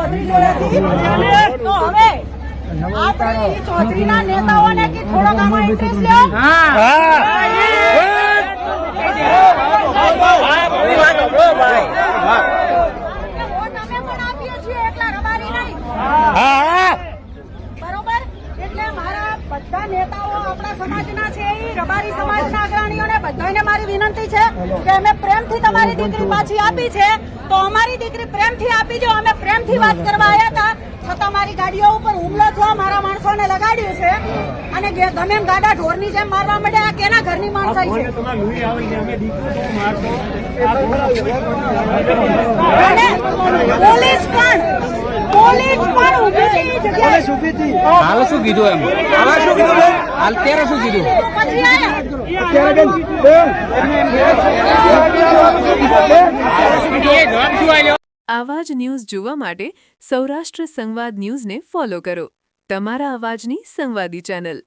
ચૌધરી જોડેથી તો હવે આપણે ઈ ચૌધરીના નેતાઓને કે થોડોક આમાં ઇન્ટરેસ્ટ લ્યો વોટ અમે પણ આપીએ છીએ એટલા રબારી નહીં બરોબર એટલે મારા બધા નેતાઓ આપણા સમાજના છે એ રબારી સમાજના અગ્રણીઓને બધાને મારી વિનંતી છે કે અમે પ્રેમથી તમારી દીકરી પાછી આપી છે તો અમારી દીકરી પ્રેમથી આપી જો અમે પ્રેમથી વાત કરવા આવ્યા હતા છતાં મારી ગાડીઓ ઉપર હુમલો થયો મારા માણસોને લગાડ્યું છે અને ગમે એમ ગાડા ઢોરની જેમ મારવા માંડ્યા આ કેના ઘરની માણસાઈ છે અને પોલીસ પણ ઊભી હતી હાલ શું કીધું એમ હાલ શું કીધું હાલ ત્યારે શું કીધું પછી આયા આવા જ ન્યૂઝ જોવા માટે સૌરાષ્ટ્ર સંવાદ ન્યૂઝને ફોલો કરો. તમારા અવાજની સંવાદી ચેનલ.